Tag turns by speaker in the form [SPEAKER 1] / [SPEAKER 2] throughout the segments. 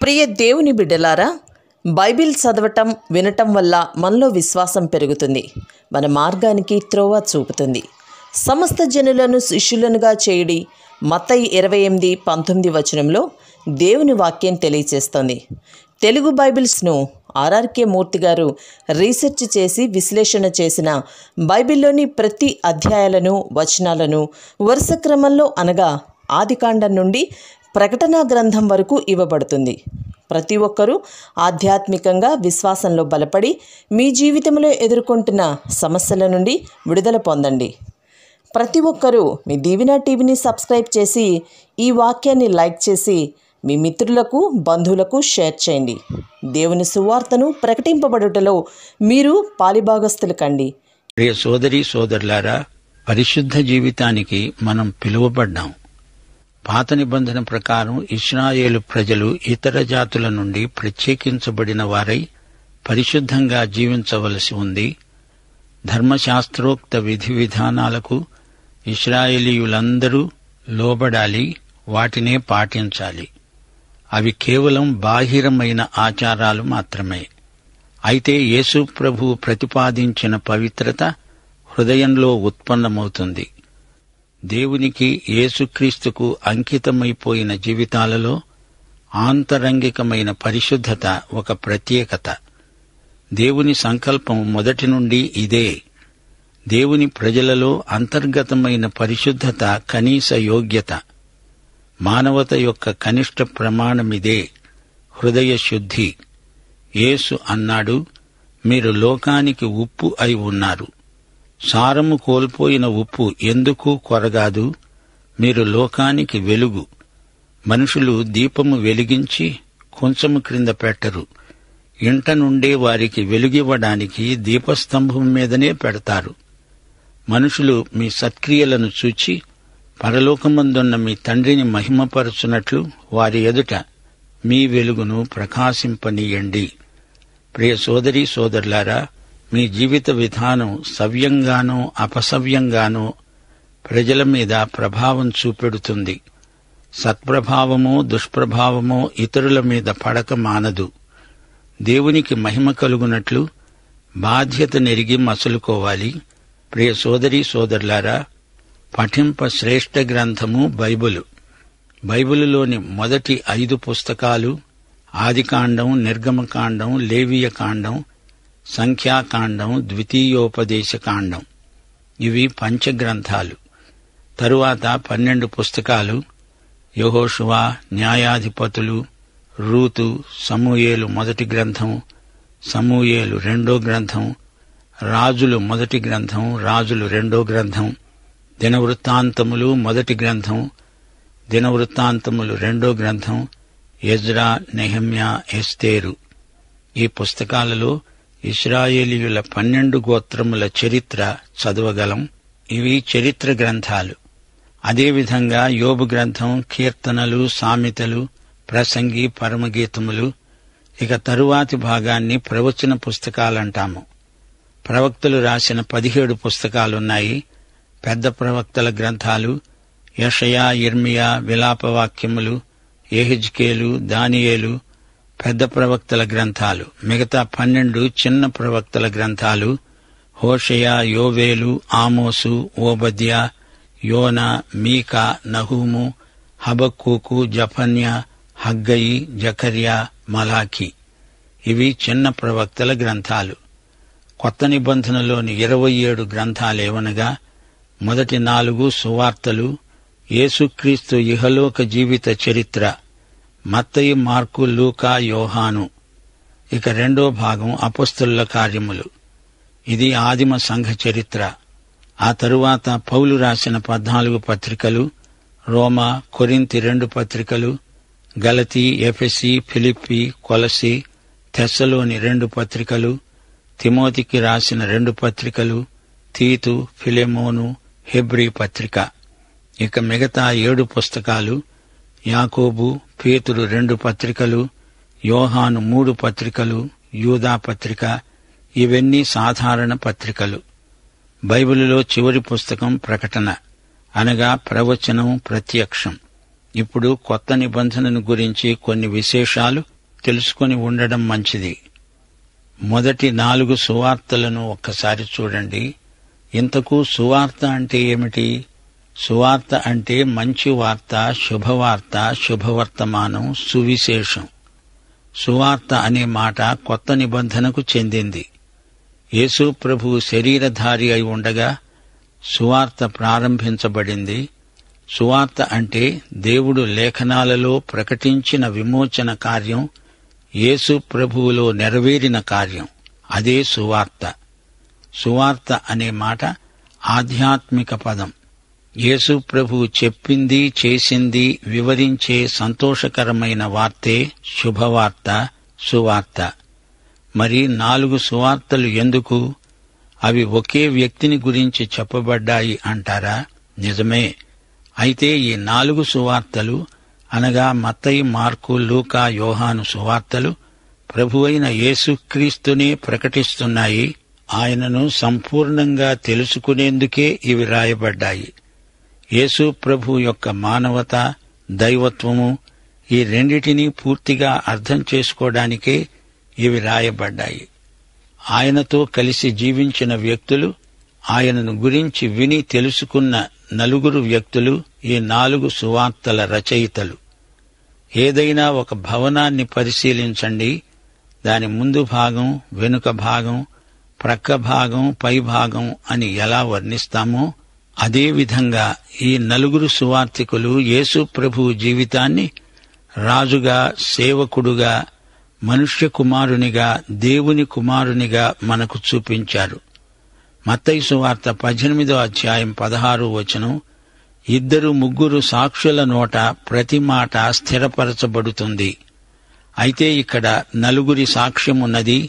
[SPEAKER 1] ప్రియ దేవుని బిడ్డలారా, బైబిల్ చదవటం వినటం వల్ల మనలో విశ్వాసం పెరుగుతుంది. మన మార్గానికి త్రోవ చూపుతుంది. సమస్త జనులను శిష్యులనుగా చేయుడి మత్తయి 28:19 వచనంలో దేవుని వాక్యం తెలియచేస్తోంది. తెలుగు బైబిల్స్ను ఆర్ఆర్కే మూర్తి గారు రీసెర్చ్ చేసి విశ్లేషణ చేసిన బైబిల్లోని ప్రతి అధ్యాయాలను వచనాలను వరుస క్రమంలో అనగా ఆదికాండం నుండి ప్రకటనా గ్రంథం వరకు ఇవ్వబడుతుంది. ప్రతి ఒక్కరూ ఆధ్యాత్మికంగా విశ్వాసంలో బలపడి మీ జీవితంలో ఎదుర్కొంటున్న సమస్యల నుండి విడుదల పొందండి. ప్రతి ఒక్కరూ మీ దీవెన టీవీని సబ్స్క్రైబ్ చేసి ఈ వాక్యాన్ని లైక్ చేసి మీ మిత్రులకు బంధువులకు షేర్ చేయండి. దేవుని సువార్తను ప్రకటింపబడుటలో మీరు పాలిభాగస్తులు కండి.
[SPEAKER 2] ప్రియ సోదరీ సోదరులారా, పరిశుద్ధ జీవితానికి మనం పిలువబడ్డాం. పాత నిబంధన ప్రకారం ఇశ్రాయేలు ప్రజలు ఇతర జాతుల నుండి ప్రత్యేకించబడిన వారై పరిశుద్ధంగా జీవించవలసి ఉంది. ధర్మశాస్త్రోక్త విధి విధానాలకు ఇశ్రాయేలీయులందరూ లోబడాలి, వాటినే పాటించాలి. అవి కేవలం బాహిరమైన ఆచారాలు మాత్రమే. అయితే యేసు ప్రభువు ప్రతిపాదించిన పవిత్రత హృదయంలో ఉత్పన్నమవుతుంది. దేవునికి, యేసుక్రీస్తుకు అంకితమైపోయిన జీవితాలలో ఆంతరంగికమైన పరిశుద్ధత ఒక ప్రత్యేకత. దేవుని సంకల్పం మొదటి నుండి ఇదే. దేవుని ప్రజలలో అంతర్గతమైన పరిశుద్ధత కనీస యోగ్యత. మానవత యొక్క కనిష్ట ప్రమాణమిదే, హృదయ శుద్ధి. యేసు అన్నాడు, మీరు లోకానికి ఉప్పు అయి ఉన్నారు. సారము కోల్పోయిన ఉప్పు ఎందుకు కొరగాదు? మీరు లోకానికి వెలుగు. మనుషులు దీపము వెలిగించి కొంచెము క్రింద పెట్టరు. ఇంట నుండే వారికి వెలుగివ్వడానికి దీపస్తంభం మీదనే పెడతారు. మనుషులు మీ సత్క్రియలను చూచి పరలోకమందున్న మీ తండ్రిని మహిమపరచునట్లు వారి ఎదుట మీ వెలుగును ప్రకాశింపనీయండి. ప్రియ సోదరీ సోదరులారా, మీ జీవిత విధానం సవ్యంగానో అపసవ్యంగానో ప్రజల మీద ప్రభావం చూపెడుతుంది. సత్ప్రభావమో దుష్ప్రభావమో ఇతరుల మీద పడక మానదు. దేవునికి మహిమ కలుగునట్లు బాధ్యత నెరిగి మసలుకోవాలి. ప్రియ సోదరీ సోదరులారా, పఠింప శ్రేష్ఠ గ్రంథము బైబిలు. బైబిలులోని మొదటి 5 పుస్తకాలు ఆదికాండం, నిర్గమకాండం, లేవియకాండం, సంఖ్యాకాండం, ద్వితీయోపదేశకాండం. ఇవి పంచగ్రంథాలు. తరువాత 12 పుస్తకాలు యెహోషువ, న్యాయాధిపతులు, రూతు, సమూయేలు మొదటి గ్రంథం, సమూయేలు రెండో గ్రంథం, రాజులు మొదటి గ్రంథం, రాజులు రెండో గ్రంథం, దినవృత్తాంతములు మొదటి గ్రంథం, దినవృత్తాంతములు రెండో గ్రంథం, ఎజ్రా, నెహెమ్యా, ఎస్తేరు. ఈ పుస్తకాలలో ఇశ్రాయేలీయుల 12 గోత్రముల చరిత్ర చదవగలం. ఇవి చరిత్ర గ్రంథాలు. అదేవిధంగా యోబు గ్రంథం, కీర్తనలు, సామెతలు, ప్రసంగి, పరమగీతములు. ఇక తరువాతి భాగాన్ని ప్రవచన పుస్తకాలంటాము. ప్రవక్తలు రాసిన 17 పుస్తకాలున్నాయి. పెద్ద ప్రవక్తల గ్రంథాలు యెషయా, యిర్మీయా, విలాపవాక్యములు, యెహెజ్కేలు, దానియేలు పెద్ద ప్రవక్తల గ్రంథాలు. మిగతా 12 చిన్న ప్రవక్తల గ్రంథాలు హోషేయ, యోవేలు, ఆమోసు, ఓబద్యా, యోనా, మీకా, నహూము, హబక్కూకు, జఫన్యా, హగ్గయి, జకర్యా, మలాకి. ఇవి చిన్న ప్రవక్తల గ్రంథాలు. కొత్త నిబంధనలోని 27 గ్రంథాలేవనగా మొదటి 4 సువార్తలు, యేసుక్రీస్తు ఇహలోక జీవిత చరిత్ర, మత్తయి, మార్కు, లూకా, యోహాను. ఇక రెండో భాగం అపొస్తలుల కార్యములు. ఇది ఆదిమ సంఘ చరిత్ర. ఆ తరువాత పౌలు రాసిన 14 పత్రికలు, రోమా, కొరింథీ 2 పత్రికలు, గలతీ, ఎఫెసీ, ఫిలిప్పీ, కొలసీ, తెస్సలోని 2 పత్రికలు, తిమోతికి రాసిన 2 పత్రికలు, తీతు, ఫిలెమోను, హెబ్రీ పత్రిక. ఇక మిగతా 7 పుస్తకాలు యాకోబు, పేతురు 2 పత్రికలు, యోహాను 3 పత్రికలు, యూదా పత్రిక. ఇవన్నీ సాధారణ పత్రికలు. బైబిలులో చివరి పుస్తకం ప్రకటన, అనగా ప్రవచనం, ప్రత్యక్షం. ఇప్పుడు కొత్త నిబంధనను గురించి కొన్ని విశేషాలు తెలుసుకొని ఉండడం మంచిది. మొదటి 4 సువార్తలను ఒక్కసారి చూడండి. ఇంతకు సువార్త అంటే ఏమిటి? సువార్త అంటే మంచి వార్త, శుభవార్త, శుభవర్తమానం, సువిశేషం. సువార్త అనే మాట కొత్త నిబంధనకు చెందింది. యేసు ప్రభువు శరీరధారి అయి ఉండగా సువార్త ప్రారంభించబడింది. సువార్త అంటే దేవుడు లేఖనాలలో ప్రకటించిన విమోచన కార్యం, యేసు ప్రభువులో నెరవేరిన కార్యం. అదే సువార్త. సువార్త అనే మాట ఆధ్యాత్మిక పదం. యేసు ప్రభువు చెప్పింది, చేసింది వివరించే సంతోషకరమైన వార్తే శుభవార్త, సువార్త. మరి 4 సువార్తలు ఎందుకు? అవి ఒకే వ్యక్తిని గురించి చెప్పబడ్డాయి అంటారా? నిజమే. అయితే ఈ 4 సువార్తలు అనగా మత్తయి, మార్కు, లూకా, యోహాను సువార్తలు ప్రభువైన యేసుక్రీస్తునే ప్రకటిస్తున్నాయి. ఆయనను సంపూర్ణంగా తెలుసుకునేందుకే ఇవి రాయబడ్డాయి. యేసు ప్రభు యొక్క మానవత, దైవత్వము ఈ రెండిటినీ పూర్తిగా అర్థం చేసుకోవడానికే ఇవి రాయబడ్డాయి. ఆయనతో కలిసి జీవించిన వ్యక్తులు, ఆయనను గురించి విని తెలుసుకున్న 4 వ్యక్తులు ఈ 4 సువార్తల రచయితలు. ఏదైనా ఒక భవనాన్ని పరిశీలించండి. దాని ముందు భాగం, వెనుక భాగం, ప్రక్క భాగం, పై భాగం అని ఎలా వర్ణిస్తామో అదేవిధంగా ఈ 4 సువార్తికులు యేసు ప్రభువు జీవితాన్ని రాజుగా, సేవకుడుగా, మనుష్య కుమారునిగా, దేవుని కుమారునిగా మనకు చూపించారు. మత్తయి సువార్త 18వ అధ్యాయం 16వ వచనం, 2-3 సాక్షుల నోట ప్రతి మాట స్థిరపరచబడుతుంది. అయితే ఇక్కడ 4 సాక్ష్యమున్నది.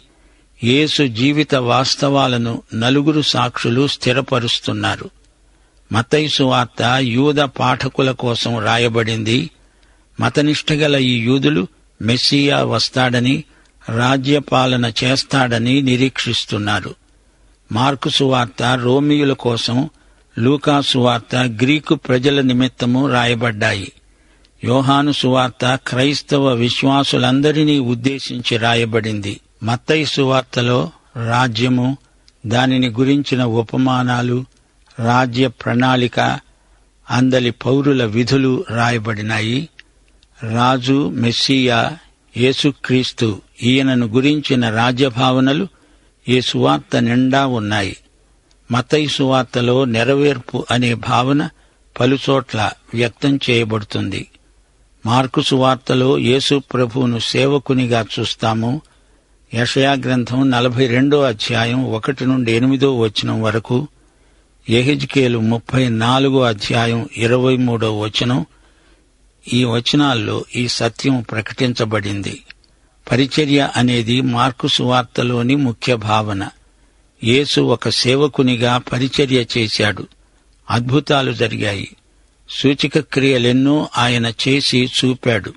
[SPEAKER 2] యేసు జీవిత వాస్తవాలను 4 సాక్షులు స్థిరపరుస్తున్నారు. మత్తయి సువార్త యూద పాఠకుల కోసం రాయబడింది. మతనిష్టగల ఈ యూదులు మెస్సియా వస్తాడని, రాజ్యపాలన చేస్తాడని నిరీక్షిస్తున్నారు. మార్కు సువార్త రోమియుల కోసం, లూకా సువార్త గ్రీకు ప్రజల నిమిత్తము రాయబడ్డాయి. యోహాను సువార్త క్రైస్తవ విశ్వాసులందరినీ ఉద్దేశించి రాయబడింది. మత్తయి సువార్తలో రాజ్యము, దానిని గురించిన ఉపమానాలు, రాజ్య ప్రణాళిక, అందలి పౌరుల విధులు రాయబడినాయి. రాజు, మెస్సియా, యేసుక్రీస్తు ఈయనను గురించిన రాజ్యభావనలు ఈ సువార్త నిండా ఉన్నాయి. మత్తయి సువార్తలో నెరవేర్పు అనే భావన పలుచోట్ల వ్యక్తం చేయబడుతుంది. మార్కు సువార్తలో యేసు ప్రభువును సేవకునిగా చూస్తాము. యెషయా గ్రంథం 42వ అధ్యాయం 1-8 వచనం వరకు, యెహెజ్కేలు 34వ అధ్యాయం 23వ వచనం, ఈ వచనాల్లో ఈ సత్యం ప్రకటించబడింది. పరిచర్య అనేది మార్కు సువార్తలోని ముఖ్య భావన. యేసు ఒక సేవకునిగా పరిచర్య చేశాడు. అద్భుతాలు జరిగాయి. సూచక క్రియలెన్నో ఆయన చేసి చూపాడు.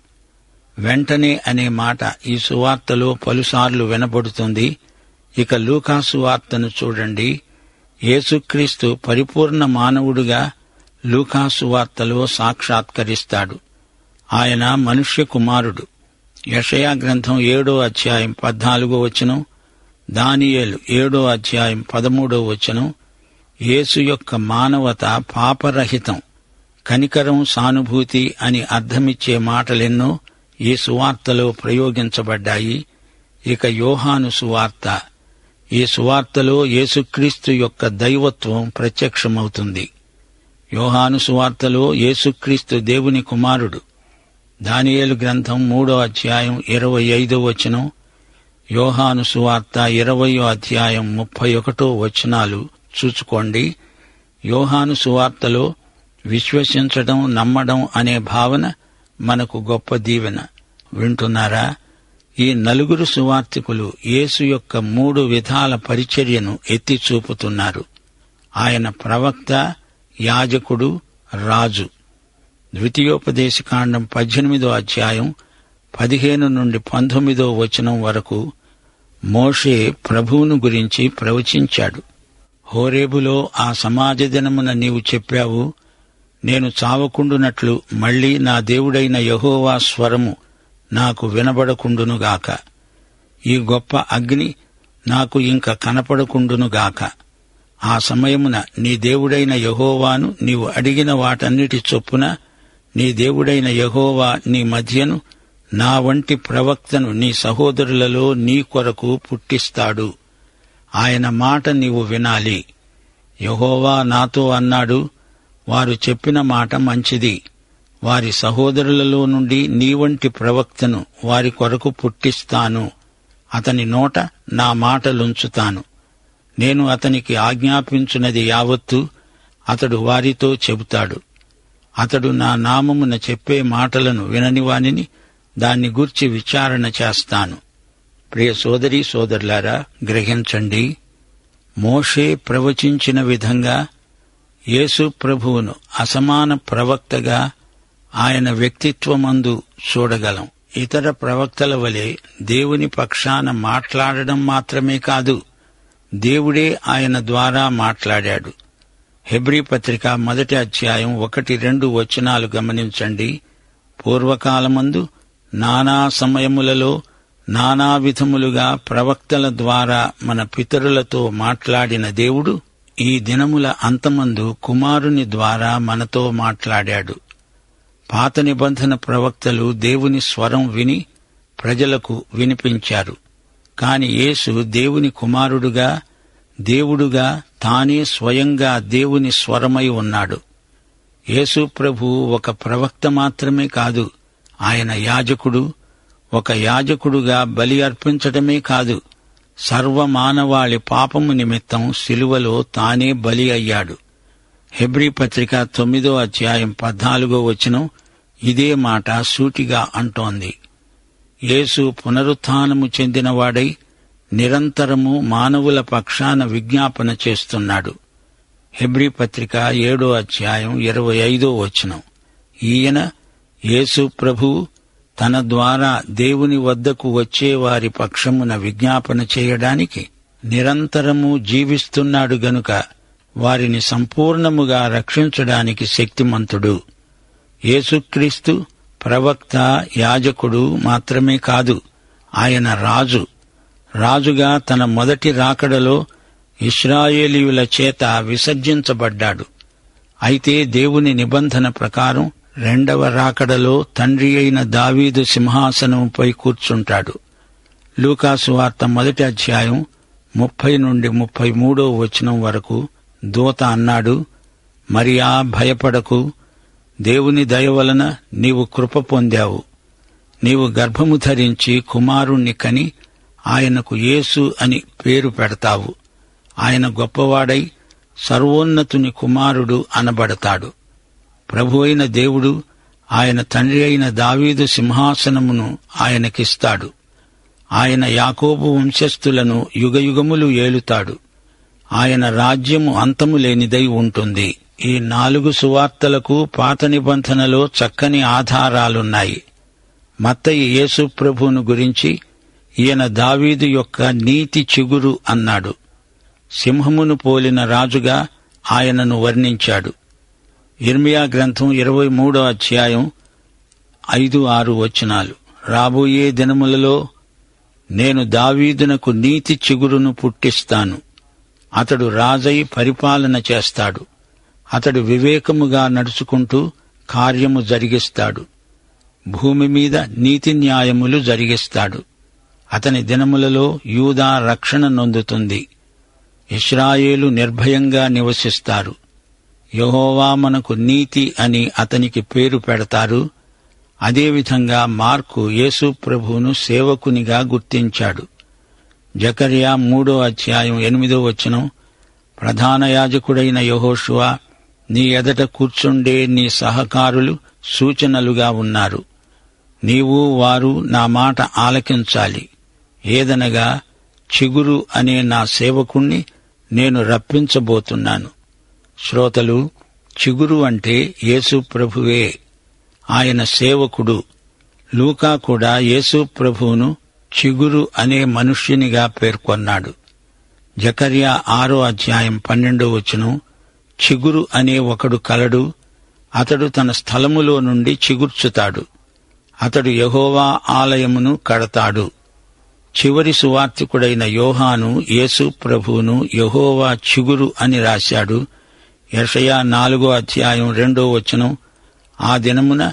[SPEAKER 2] వెంటనే అనే మాట ఈ సువార్తలో పలుసార్లు వినబడుతుంది. ఇక లూకా సువార్తను చూడండి. యేసుక్రీస్తు పరిపూర్ణ మానవుడుగా లూకా సువార్తలో సాక్షాత్కరిస్తాడు. ఆయన మనుష్య కుమారుడు. యెషయా గ్రంథం 7వ అధ్యాయం 14వ వచనం, దానియేలు 7వ అధ్యాయం 13వ వచనం, యేసు యొక్క మానవత పాపరహితం, కనికరం, సానుభూతి అని అర్థమిచ్చే మాటలెన్నో ఈ సువార్తలో ప్రయోగించబడ్డాయి. ఇక యోహాను సువార్త. ఈ సువార్తలో యేసుక్రీస్తు యొక్క దైవత్వం ప్రత్యక్షమవుతుంది. యోహాను సువార్తలో యేసుక్రీస్తు దేవుని కుమారుడు. దానియేలు గ్రంథం 3వ అధ్యాయం 25వ వచనం, యోహాను సువార్త 20వ అధ్యాయం 31వ వచనాలు చూచుకోండి. యోహాను సువార్తలో విశ్వసించడం, నమ్మడం అనే భావన మనకు గొప్ప దీవెన. వింటున్నారా? ఈ 4 సువార్తికులు యేసు యొక్క 3 విధాల పరిచర్యను ఎత్తి చూపుతున్నారు. ఆయన ప్రవక్త, యాజకుడు, రాజు. ద్వితీయోపదేశకాండం 18వ అధ్యాయం 15-19వ వచనం వరకు మోషే ప్రభువును గురించి ప్రవచించాడు. హోరేబులో ఆ సమాజ దినమున నీవు చెప్పావు, నేను చావకుండునట్లు మళ్లీ నా దేవుడైన యెహోవా స్వరము నాకు వినబడకుండునుగాక. ఈ గొప్ప అగ్ని నాకు ఇంక కనపడకుండునుగాక. ఆ సమయమున నీ దేవుడైన యెహోవాను నీవు అడిగిన వాటన్నిటి చొప్పున నీ దేవుడైన యెహోవా నీ మధ్యను నా వంటి ప్రవక్తను నీ సహోదరులలో నీ కొరకు పుట్టిస్తాడు. ఆయన మాట నీవు వినాలి. యెహోవా నాతో అన్నాడు, వారు చెప్పిన మాట మంచిది. వారి సహోదరులలో నుండి నీ వంటి ప్రవక్తను వారి కొరకు పుట్టిస్తాను. అతని నోట నా మాటలుంచుతాను. నేను అతనికి ఆజ్ఞాపించున్నది యావత్తు అతడు వారితో చెబుతాడు. అతడు నా నామమున చెప్పే మాటలను వినని వానిని దాన్ని గూర్చి విచారణ చేస్తాను. ప్రియ సోదరీ సోదరులారా, గ్రహించండి. మోషే ప్రవచించిన విధంగా యేసు ప్రభువును అసమాన ప్రవక్తగా ఆయన వ్యక్తిత్వమందు చూడగలం. ఇతర ప్రవక్తల వలె దేవుని పక్షాన మాట్లాడడం మాత్రమే కాదు, దేవుడే ఆయన ద్వారా మాట్లాడాడు. హెబ్రీ పత్రిక 1 అధ్యాయం 1-2 వచనాలు గమనించండి. పూర్వకాలమందు నానా సమయములలో నానా విధములుగా ప్రవక్తల ద్వారా మన పితరులతో మాట్లాడిన దేవుడు ఈ దినముల అంతమందు కుమారుని ద్వారా మనతో మాట్లాడాడు. పాత నిబంధన ప్రవక్తలు దేవుని స్వరం విని ప్రజలకు వినిపించారు. కాని యేసు దేవుని కుమారుడుగా, దేవుడుగా తానే స్వయంగా దేవుని స్వరమై ఉన్నాడు. యేసు ప్రభువు ఒక ప్రవక్త మాత్రమే కాదు, ఆయన యాజకుడు. ఒక యాజకుడుగా బలి అర్పించటమే కాదు, సర్వమానవాళి పాపము నిమిత్తం శిలువలో తానే బలి అయ్యాడు. హెబ్రీ పత్రిక 9 అధ్యాయం 14 వచనం ఇదే మాట సూటిగా అంటోంది. యేసు పునరుత్థానము చెందినవాడై నిరంతరము మానవుల పక్షాన విజ్ఞాపన చేస్తున్నాడు. హెబ్రీ పత్రిక 7 అధ్యాయం 25 వచనం. ఈయన యేసు ప్రభువు తన ద్వారా దేవుని వద్దకు వచ్చేవారి పక్షమున విజ్ఞాపన చేయడానికి నిరంతరము జీవిస్తున్నాడు గనుక వారిని సంపూర్ణముగా రక్షించడానికి శక్తిమంతుడు. యేసుక్రీస్తు ప్రవక్త, యాజకుడు మాత్రమే కాదు, ఆయన రాజు. రాజుగా తన మొదటి రాకడలో ఇశ్రాయేలీయుల చేత విసర్జించబడ్డాడు. అయితే దేవుని నిబంధన ప్రకారం రెండవ రాకడలో తండ్రి అయిన దావీదు సింహాసనంపై కూర్చుంటాడు. లూకాసు వార్త 1 అధ్యాయం 30-33 వచనం వరకు దూత అన్నాడు, మరియా భయపడకు, దేవుని దయ వలన నీవు కృప పొందావు. నీవు గర్భము ధరించి కుమారుణ్ణి కని ఆయనకు యేసు అని పేరు పెడతావు. ఆయన గొప్పవాడై సర్వోన్నతుని కుమారుడు అనబడతాడు. ప్రభు అయిన దేవుడు ఆయన తండ్రి అయిన దావీదు సింహాసనమును ఆయనకిస్తాడు. ఆయన యాకోబు వంశస్థులను యుగయుగములు ఏలుతాడు. ఆయన రాజ్యము అంతము లేనిదై ఉంటుంది. ఈ 4 సువార్తలకు పాత నిబంధనలో చక్కని ఆధారాలున్నాయి. మత్తయి యేసు ప్రభువును గురించి ఈయన దావీదు యొక్క నీతి చిగురు అన్నాడు. సింహమును పోలిన రాజుగా ఆయనను వర్ణించాడు. యిర్మీయా గ్రంథం 23 అధ్యాయం 5-6 వచనాలు. రాబోయే దినములలో నేను దావీదునకు నీతి చిగురును పుట్టిస్తాను. అతడు రాజై పరిపాలన చేస్తాడు. అతడు వివేకముగా నడుచుకుంటూ కార్యము జరిగిస్తాడు. భూమి మీద నీతి న్యాయములు జరిగిస్తాడు. అతని దినములలో యూదా రక్షణ నొందుతుంది. ఇశ్రాయేలు నిర్భయంగా నివసిస్తారు. యెహోవా మనకు నీతి అని అతనికి పేరు పెడతారు. అదేవిధంగా మార్కు యేసు ప్రభువును సేవకునిగా గుర్తించాడు. జకర్యా 3 అధ్యాయం 8 వచనం, ప్రధాన యాజకుడైన యెహోషువ, నీ ఎదట కూర్చుండే నీ సహకారులు సూచనలుగా ఉన్నారు. నీవు వారు నా మాట ఆలకించాలి. ఏదనగా చిగురు అనే నా సేవకుణ్ణి నేను రప్పించబోతున్నాను. శ్రోతలు, చిగురు అంటే యేసు ప్రభువే, ఆయన సేవకుడు. లూకా కూడా యేసు ప్రభువును చిగురు అనే మనుష్యునిగా పేర్కొన్నాడు. జకర్యా 6 అధ్యాయం 12 వచనం, చిగురు అనే ఒకడు కలడు, అతడు తన స్థలములో నుండి చిగుర్చుతాడు. అతడు యెహోవా ఆలయమును కడతాడు. చివరి సువార్తికుడైన యోహాను యేసు ప్రభువును యెహోవా చిగురు అని రాశాడు. యెషయా 4:2 ఆ దినమున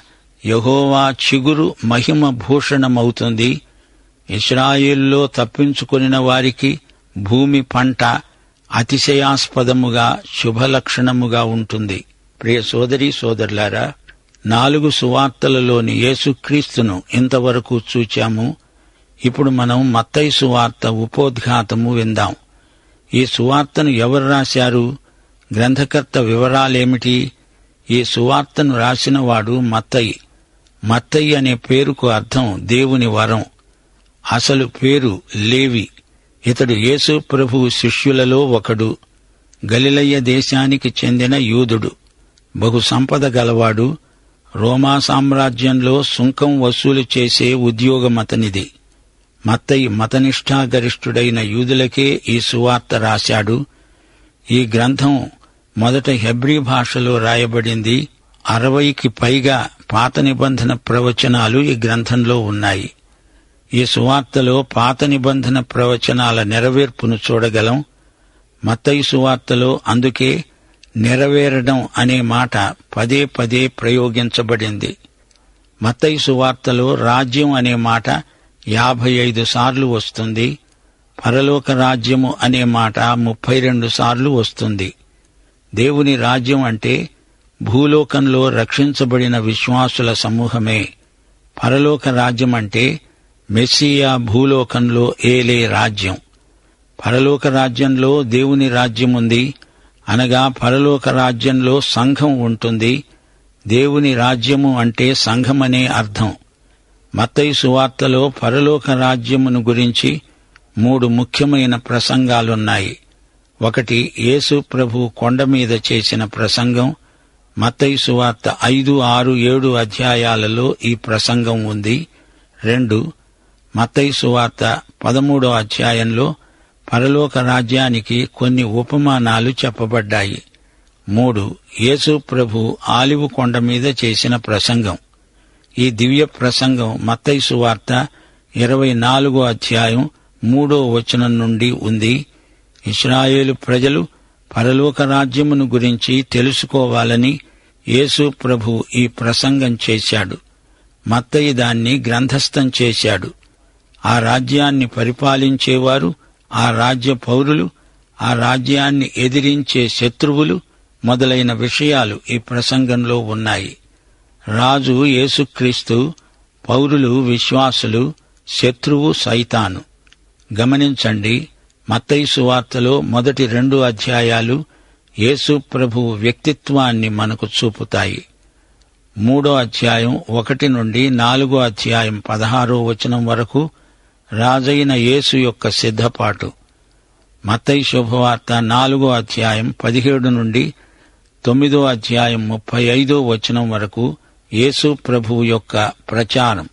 [SPEAKER 2] యెహోవా చిగురు మహిమ భూషణమవుతుంది. ఇశ్రాయేలులో తప్పించుకొనిన వారికి భూమి పంట అతిశయాస్పదముగా శుభలక్షణముగా ఉంటుంది. ప్రియ సోదరీ సోదరులారా, 4 సువార్తలలోని యేసుక్రీస్తును ఇంతవరకు చూచాము. ఇప్పుడు మనం మత్తయి సువార్త ఉపోద్ఘాతము విందాం. ఈ సువార్తను ఎవరు రాశారు? గ్రంథకర్త వివరాలేమిటి? ఈ సువార్తను రాసినవాడు మత్తయి. మత్తయి అనే పేరుకు అర్థం దేవుని వరం. అసలు పేరు లేవి. ఇతడు యేసు ప్రభువు శిష్యులలో ఒకడు. గలిలయ దేశానికి చెందిన యూదుడు. బహు సంపద గలవాడు. రోమా సామ్రాజ్యంలో సుంకం వసూలు చేసే ఉద్యోగమతనిది. మత్తయి మతనిష్ఠాగరిష్ఠుడైన యూదులకే ఈ సువార్త రాశాడు. ఈ గ్రంథం మొదట హెబ్రీ భాషలో రాయబడింది. 60కి పైగా పాత నిబంధన ప్రవచనాలు ఈ గ్రంథంలో ఉన్నాయి. ఈ సువార్తలో పాత నిబంధన ప్రవచనాల నెరవేర్పును చూడగలం. మత్తయి సువార్తలో అందుకే నెరవేరడం అనే మాట పదే పదే ప్రయోగించబడింది. మత్తయి సువార్తలో రాజ్యం అనే మాట 55 సార్లు వస్తుంది. పరలోక రాజ్యము అనే మాట 32 సార్లు వస్తుంది. దేవుని రాజ్యం అంటే భూలోకంలో రక్షించబడిన విశ్వాసుల సమూహమే. పరలోక రాజ్యం అంటే మెస్సియా భూలోకంలో ఏలే రాజ్యం. పరలోక రాజ్యంలో దేవుని రాజ్యముంది, అనగా పరలోక రాజ్యంలో సంఘం ఉంటుంది. దేవుని రాజ్యము అంటే సంఘమనే అర్థం. మత్తయి సువార్తలో పరలోక రాజ్యమును గురించి 3 ముఖ్యమైన ప్రసంగాలున్నాయి. ఒకటి, యేసు ప్రభు కొండ మీద చేసిన ప్రసంగం. మత్తయి సువార్త 5, 6, 7 అధ్యాయాలలో ఈ ప్రసంగం ఉంది. 2, మత్తయి సువార్త 13వ అధ్యాయంలో పరలోక రాజ్యానికి కొన్ని ఉపమానాలు చెప్పబడ్డాయి. 3, యేసు ప్రభు ఆలివు కొండ మీద చేసిన ప్రసంగం. ఈ దివ్య ప్రసంగం మత్తయి సువార్త 24వ అధ్యాయం 3వ వచనం నుండి ఉంది. ఇశ్రాయేలు ప్రజలు పరలోక రాజ్యమును గురించి తెలుసుకోవాలని యేసు ప్రభు ఈ ప్రసంగం చేశాడు. మత్తయి దాన్ని గ్రంథస్థం చేశాడు. ఆ రాజ్యాన్ని పరిపాలించేవారు, ఆ రాజ్య పౌరులు, ఆ రాజ్యాన్ని ఎదిరించే శత్రువులు మొదలైన విషయాలు ఈ ప్రసంగంలో ఉన్నాయి. రాజు యేసుక్రీస్తు, పౌరులు విశ్వాసులు, శత్రువు సైతాను. గమనించండి, మత్తయి సువార్తలో మొదటి 2 అధ్యాయాలు యేసు ప్రభువు వ్యక్తిత్వాన్ని మనకు చూపుతాయి. 3వ అధ్యాయం 1 నుండి 4వ అధ్యాయం 16వ వచనం వరకు రాజైన యేసు యొక్క సిద్ధపాటు. మత్తయి శుభవార్త 4వ అధ్యాయం 17 నుండి 9వ అధ్యాయం 35వ వచనం వరకు యేసు ప్రభువు యొక్క ప్రచారం.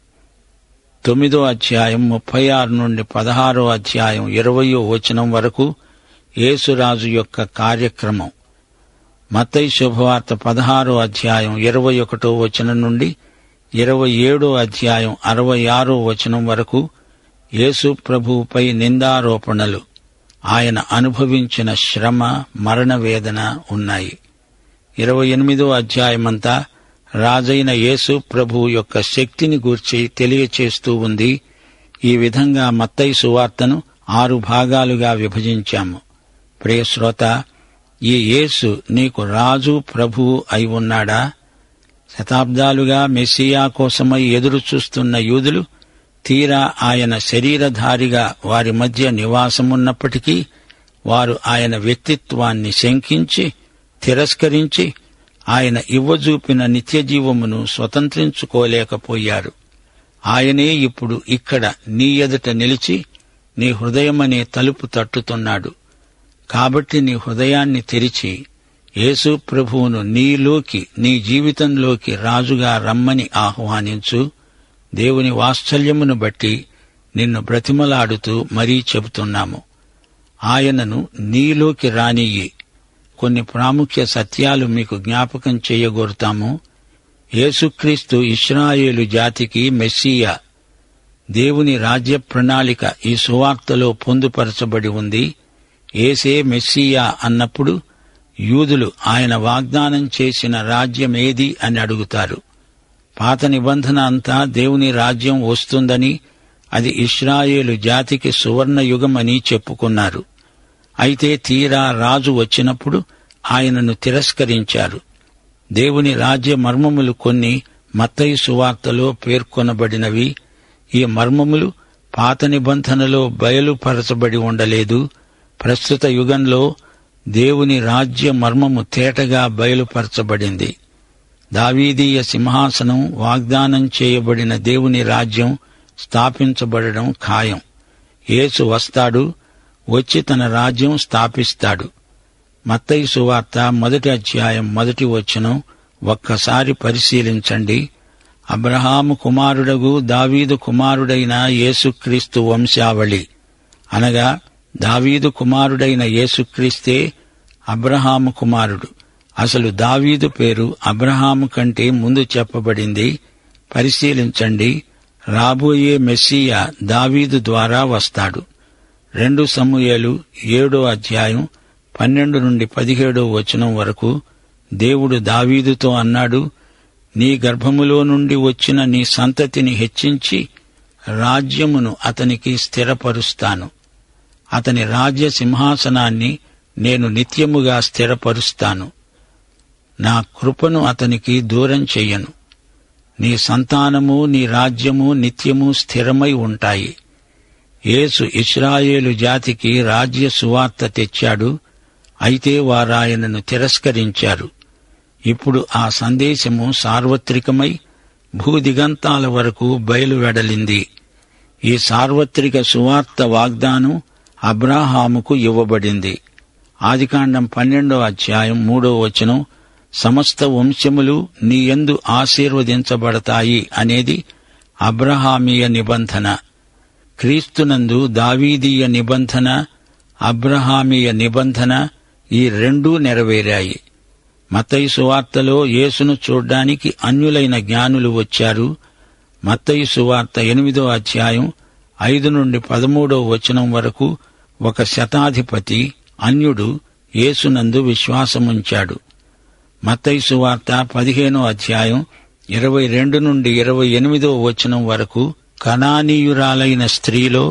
[SPEAKER 2] 9వ అధ్యాయం 36 నుండి 16వ అధ్యాయం 20వ వచనం వరకు యేసురాజు యొక్క కార్యక్రమం. మత్తయి శుభవార్త 16వ అధ్యాయం 21వ వచనం నుండి 27వ అధ్యాయం 66వ వచనం వరకు యేసు ప్రభువుపై నిందారోపణలు, ఆయన అనుభవించిన శ్రమ, మరణ వేదన ఉన్నాయి. 28వ అధ్యాయమంతా రాజైన యేసు ప్రభువు యొక్క శక్తిని గూర్చి తెలియచేస్తూ ఉంది. ఈ విధంగా మత్తయి సువార్తను 6 భాగాలుగా విభజించాము. ప్రియ శ్రోత, ఈ యేసు నీకు రాజు, ప్రభువు అయి ఉన్నాడా? శతాబ్దాలుగా మెస్సియా కోసమై ఎదురు చూస్తున్న యూదులు తీరా ఆయన శరీరధారిగా వారి మధ్య నివాసమున్నప్పటికీ వారు ఆయన వ్యక్తిత్వాన్ని శంకించి తిరస్కరించి ఆయన ఇవ్వజూపిన నిత్యజీవమును స్వతంత్రించుకోలేకపోయారు. ఆయనే ఇప్పుడు ఇక్కడ నీ ఎదుట నిలిచి నీ హృదయమనే తలుపు తట్టుతున్నాడు. కాబట్టి నీ హృదయాన్ని తెరిచి యేసు ప్రభువును నీలోకి, నీ జీవితంలోకి రాజుగా రమ్మని ఆహ్వానించు. దేవుని వాత్సల్యమును బట్టి నిన్ను బ్రతిమలాడుతూ మరీ చెబుతున్నాము. ఆయనను నీలోకి రానియ్యి. కొన్ని ప్రాముఖ్య సత్యాలు మీకు జ్ఞాపకం చేయగోరుతాము. యేసుక్రీస్తు ఇశ్రాయేలు జాతికి మెస్సీయా. దేవుని రాజ్య ప్రణాళిక ఈ సువార్తలో పొందుపరచబడి ఉంది. యేసే మెస్సీయా అన్నప్పుడు యూదులు ఆయన వాగ్దానం చేసిన రాజ్యమేది అని అడుగుతారు. పాత నిబంధన అంతా దేవుని రాజ్యం వస్తుందని, అది ఇశ్రాయేలు జాతికి సువర్ణయుగమని చెప్పుకున్నారు. అయితే తీరా రాజు వచ్చినప్పుడు ఆయనను తిరస్కరించారు. దేవుని రాజ్య మర్మములు కొన్ని మత్తయి సువార్తలో పేర్కొనబడినవి. ఈ మర్మములు పాత నిబంధనలో బయలుపరచబడి ఉండలేదు. ప్రస్తుత యుగంలో దేవుని రాజ్య మర్మము తేటగా బయలుపరచబడింది. దావీదీయ సింహాసనం, వాగ్దానం చేయబడిన దేవుని రాజ్యం స్థాపించబడడం ఖాయం. యేసు వస్తాడు, వచ్చి తన రాజ్యం స్థాపిస్తాడు. మత్తయి సువార్త 1వ అధ్యాయం 1వ వచనం ఒక్కసారి పరిశీలించండి. అబ్రహాము కుమారుడగు దావీదు కుమారుడైన యేసుక్రీస్తు వంశావళి, అనగా దావీదు కుమారుడైన యేసుక్రీస్తే అబ్రహాము కుమారుడు. అసలు దావీదు పేరు అబ్రహాము కంటే ముందు చెప్పబడింది. పరిశీలించండి. రాబోయే మెస్సీయా దావీదు ద్వారా వస్తాడు. 2 సమూయేలు 7వ అధ్యాయం 12 నుండి 17వ వచనం వరకు దేవుడు దావీదుతో అన్నాడు, నీ గర్భములో నుండి వచ్చిన నీ సంతతిని హెచ్చించి రాజ్యమును అతనికి స్థిరపరుస్తాను. అతని రాజ్య సింహాసనాన్ని నేను నిత్యముగా స్థిరపరుస్తాను. నా కృపను అతనికి దూరం చెయ్యను. నీ సంతానము, నీ రాజ్యము నిత్యము స్థిరమై ఉంటాయి. యేసు ఇశ్రాయేలు జాతికి రాజ్య సువార్త తెచ్చాడు. అయితే వారాయనను తిరస్కరించారు. ఇప్పుడు ఆ సందేశము సార్వత్రికమై భూదిగంతాల వరకు బయలువెడలింది. ఈ సార్వత్రిక సువార్త వాగ్దానం అబ్రాహాముకు ఇవ్వబడింది. ఆదికాండం 12వ అధ్యాయం 3వ వచనం, సమస్త వంశములు నీయందు ఆశీర్వదించబడతాయి అనేది అబ్రహామీయ నిబంధన. క్రీస్తునందు దావీదీయ నిబంధన, అబ్రహామీయ నిబంధన ఈ రెండూ నెరవేరాయి. మత్తయి సువార్తలో యేసును చూడ్డానికి అన్యులైన జ్ఞానులు వచ్చారు. మత్తయి సువార్త 8వ అధ్యాయం 5 నుండి 13వ వచనం వరకు ఒక శతాధిపతి అన్యుడు యేసునందు విశ్వాసముంచాడు. మత్తయి సువార్త 15వ అధ్యాయం 22 నుండి 28వ వచనం వరకు కనానీయురాలైన స్త్రీలో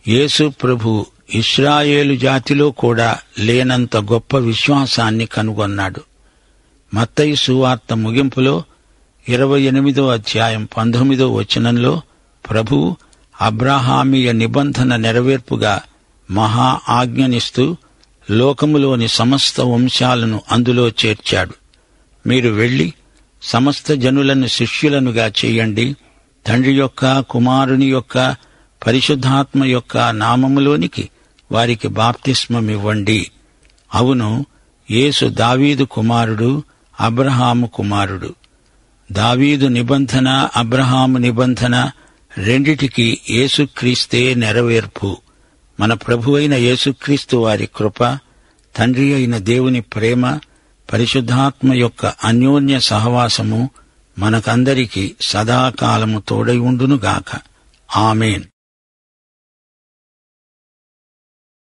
[SPEAKER 2] యేసు ప్రభు ఇశ్రాయేలు జాతిలో కూడా లేనంత గొప్ప విశ్వాసాన్ని కనుగొన్నాడు. మత్తయి సువార్త ముగింపులో 28వ అధ్యాయం 19వ వచనంలో ప్రభువు అబ్రాహామీయ నిబంధన నెరవేర్పుగా మహా ఆజ్ఞనిస్తూ లోకములోని సమస్త వంశాలను అందులో చేర్చాడు. మీరు వెళ్లి సమస్త జనులను శిష్యులనుగా చేయండి. తండ్రి యొక్క, కుమారుని యొక్క, పరిశుద్ధాత్మ యొక్క నామములోనికి వారికి బాప్తిస్మమివ్వండి. అవును, యేసు దావీదు కుమారుడు, అబ్రహాము కుమారుడు. దావీదు నిబంధన, అబ్రహాము నిబంధన రెండిటికి యేసుక్రీస్తే నెరవేర్పు. మన ప్రభువైన యేసుక్రీస్తు వారి కృప, తండ్రి అయిన దేవుని ప్రేమ, పరిశుద్ధాత్మ యొక్క అన్యోన్య సహవాసము మనకందరికీ సదాకాలము తోడై ఉండునుగాక. ఆమేన్.